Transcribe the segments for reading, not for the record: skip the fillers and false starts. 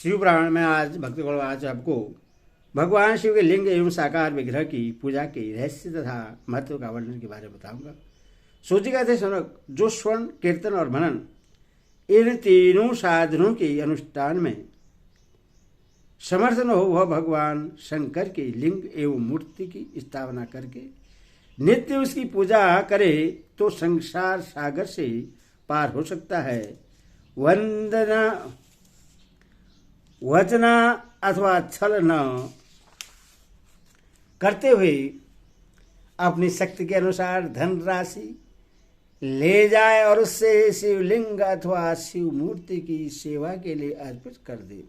शिव पुराण में आज भक्त आज आपको भगवान शिव के लिंग एवं साकार विग्रह की पूजा के रहस्य तथा महत्व का वर्णन के बारे में बताऊंगा। सूचिका थे सनक, जो स्वर्ण कीर्तन और मनन इन तीनों साधनों के अनुष्ठान में समर्थ न हो, वह भगवान शंकर के लिंग एवं मूर्ति की स्थापना करके नित्य उसकी पूजा करे तो संसार सागर से पार हो सकता है। वंदना वचना अथवा छल न करते हुए अपनी शक्ति के अनुसार धन राशि ले जाए और उससे शिवलिंग अथवा शिव मूर्ति की सेवा के लिए अर्पित कर दे।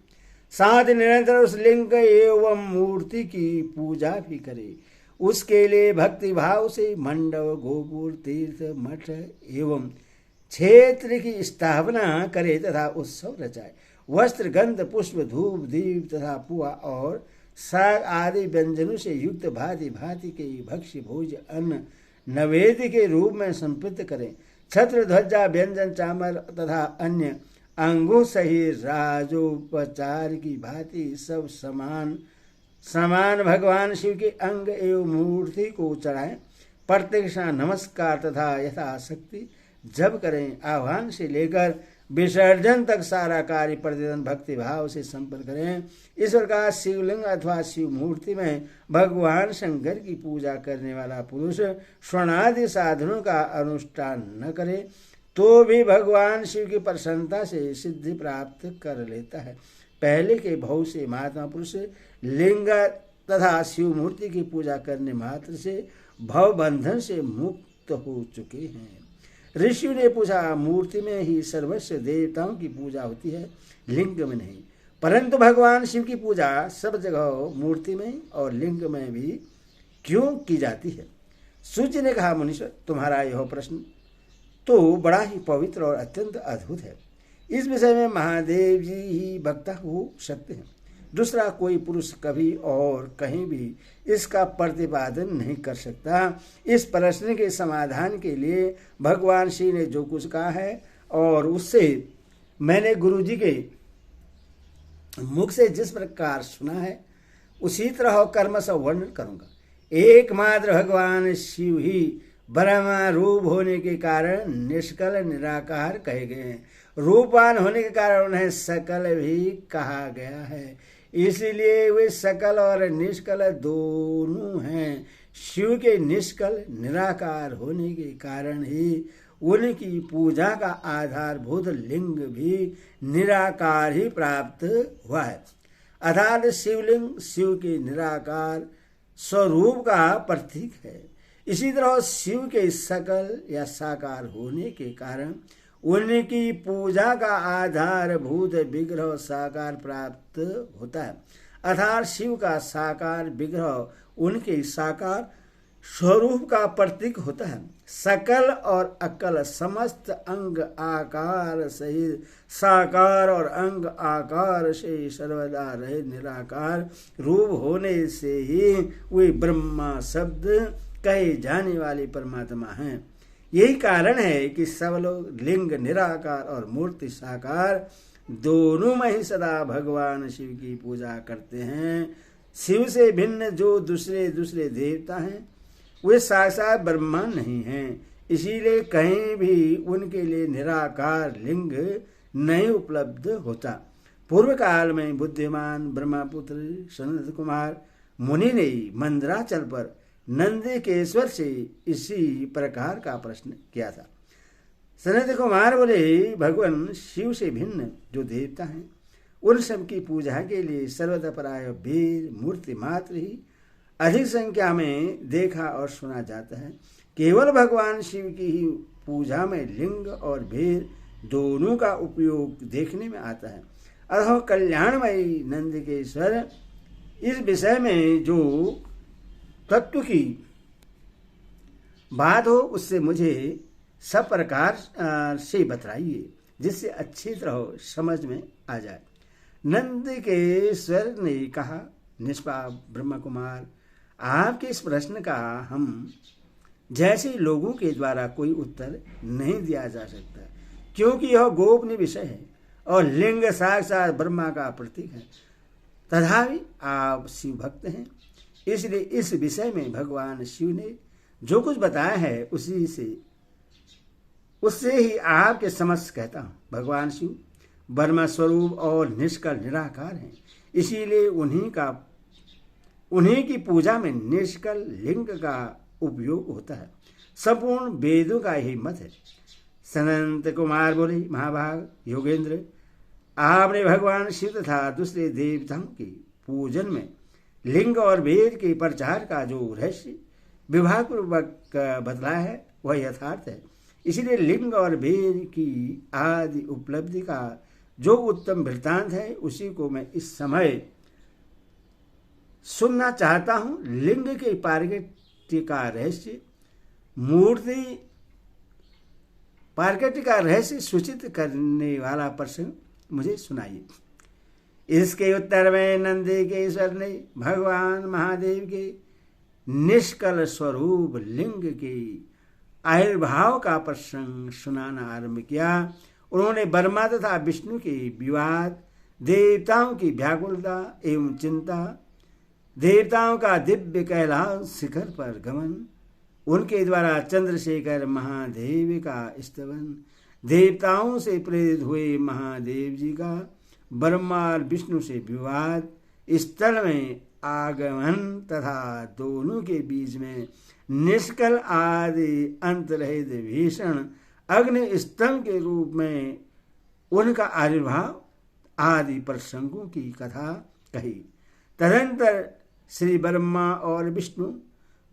साथ निरंतर उस लिंग एवं मूर्ति की पूजा भी करे। उसके लिए भक्ति भाव से मंडप, गोपुर, तीर्थ, मठ एवं क्षेत्र की स्थापना करे तथा उत्सव रचाए। वस्त्र, गंध, पुष्प, धूप, दीप तथा पुआ और साग आदि व्यंजनों से युक्त भांति भांति के भक्ष्य भोज अन्न नैवेद्य के रूप में संपृक्त करें। छत्र, ध्वजा, व्यंजन, चामर तथा अन्य अंगों सहित राजोपचार की भांति सब समान भगवान शिव के अंग एवं मूर्ति को चढ़ाएं। प्रत्यक्ष नमस्कार तथा यथाशक्ति जब करें। आह्वान से लेकर विसर्जन तक सारा कार्य प्रतिदिन भक्ति भाव से संपन्न करें। इस प्रकार शिवलिंग अथवा शिव मूर्ति में भगवान शंकर की पूजा करने वाला पुरुष स्वर्णादि साधनों का अनुष्ठान न करे तो भी भगवान शिव की प्रसन्नता से सिद्धि प्राप्त कर लेता है। पहले के भाव से महात्मा पुरुष लिंग तथा शिव मूर्ति की पूजा करने मात्र से भव बंधन से मुक्त हो चुके हैं। ऋषि ने पूछा, मूर्ति में ही सर्वस्व देवताओं की पूजा होती है, लिंग में नहीं। परंतु भगवान शिव की पूजा सब जगह मूर्ति में और लिंग में भी क्यों की जाती है? सूर्य ने कहा, मुनीश्वर, तुम्हारा यह प्रश्न तो बड़ा ही पवित्र और अत्यंत अद्भुत है। इस विषय में महादेव जी ही वक्ता हो सकते हैं। दूसरा कोई पुरुष कभी और कहीं भी इसका प्रतिपादन नहीं कर सकता। इस प्रश्न के समाधान के लिए भगवान शिव ने जो कुछ कहा है और उससे मैंने गुरुजी के मुख से जिस प्रकार सुना है उसी तरह कर्म से वर्णन करूंगा। एकमात्र भगवान शिव ही ब्रह्मा रूप होने के कारण निष्कल निराकार कहे गए हैं। रूपवान होने के कारण उन्हें सकल भी कहा गया है, इसलिए वे सकल और निष्कल दोनों हैं। शिव के निष्कल निराकार होने के कारण ही उनकी पूजा का आधारभूत लिंग भी निराकार ही प्राप्त हुआ है। अर्थात शिवलिंग शिव के निराकार स्वरूप का प्रतीक है। इसी तरह शिव के सकल या साकार होने के कारण उनकी पूजा का आधारभूत विग्रह साकार प्राप्त होता है। अर्थात शिव का साकार विग्रह उनके साकार स्वरूप का प्रतीक होता है। सकल और अकल समस्त अंग आकार सहित साकार और अंग आकार से सर्वदा रहे निराकार रूप होने से ही वे ब्रह्मा शब्द कहे जाने वाले परमात्मा हैं। यही कारण है कि सब लोग लिंग निराकार और मूर्ति साकार दोनों में ही सदा भगवान शिव की पूजा करते हैं। शिव से भिन्न जो दूसरे देवता हैं वे साक्षात ब्रह्मा नहीं हैं, इसीलिए कहीं भी उनके लिए निराकार लिंग नहीं उपलब्ध होता। पूर्व काल में बुद्धिमान ब्रह्मपुत्र सनत कुमार मुनि ने मंदराचल पर नंदिकेश्वर से इसी प्रकार का प्रश्न किया था। सनत कुमार बोले, भगवान शिव से भिन्न जो देवता हैं उन सब की पूजा के लिए सर्वदा प्राय वीर मूर्ति मात्र ही अधिक संख्या में देखा और सुना जाता है। केवल भगवान शिव की ही पूजा में लिंग और वीर दोनों का उपयोग देखने में आता है। अतः कल्याणमयी नंदिकेश्वर इस विषय में जो तत्व की बात हो उससे मुझे सब प्रकार से बतलाइए, जिससे अच्छी तरह समझ में आ जाए। नंदिकेश्वर ने कहा, निष्पाप ब्रह्म कुमार, आपके इस प्रश्न का हम जैसे लोगों के द्वारा कोई उत्तर नहीं दिया जा सकता, क्योंकि यह गोपनीय विषय है और लिंग साक्षात ब्रह्मा का प्रतीक है। तथापि आप शिव भक्त हैं, इसलिए इस विषय में भगवान शिव ने जो कुछ बताया है उससे ही आपके समक्ष कहता हूँ। भगवान शिव ब्रह्म स्वरूप और निष्कल निराकार हैं, इसीलिए उन्हीं की पूजा में निष्कल लिंग का उपयोग होता है। संपूर्ण वेदों का यही मत है। सनंत कुमार बोले, महाभाग योगेंद्र, आपने भगवान शिव तथा दूसरे देवताओं के पूजन में लिंग और वेद के प्रचार का जो रहस्य विभागपूर्वक बतलाया है वह यथार्थ है। इसलिए लिंग और वेद की आदि उपलब्धि का जो उत्तम वृत्तांत है उसी को मैं इस समय सुनना चाहता हूँ। लिंग के पार्कट्य का रहस्य मूर्ति पार्कट्य का रहस्य सूचित करने वाला प्रसंग मुझे सुनाइए। इसके उत्तर में नंदी के ईश्वर ने भगवान महादेव के निष्कल स्वरूप लिंग के आविर्भाव का प्रसंग सुनाना आरंभ किया। उन्होंने ब्रह्मा तथा विष्णु के विवाद, देवताओं की व्याकुलता एवं चिंता, देवताओं का दिव्य कैलाश शिखर पर गमन, उनके द्वारा चंद्रशेखर महादेव का स्तवन, देवताओं से प्रेरित हुए महादेव जी का ब्रह्मा और विष्णु से विवाद, स्थल में आगमन तथा दोनों के बीच में निष्कल आदि अंतरहित भीषण अग्नि स्तंभ के रूप में उनका आविर्भाव आदि प्रसंगों की कथा कही। तदंतर श्री ब्रह्मा और विष्णु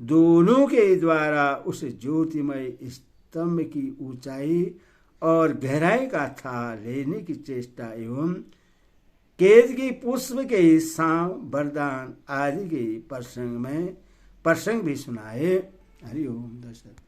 दोनों के द्वारा उस ज्योतिमय स्तंभ की ऊंचाई और गहराई का था लेने की चेष्टा एवं केतकी पुष्प के सांव वरदान आदि के प्रसंग भी सुनाए। हरि ओम दशरथ।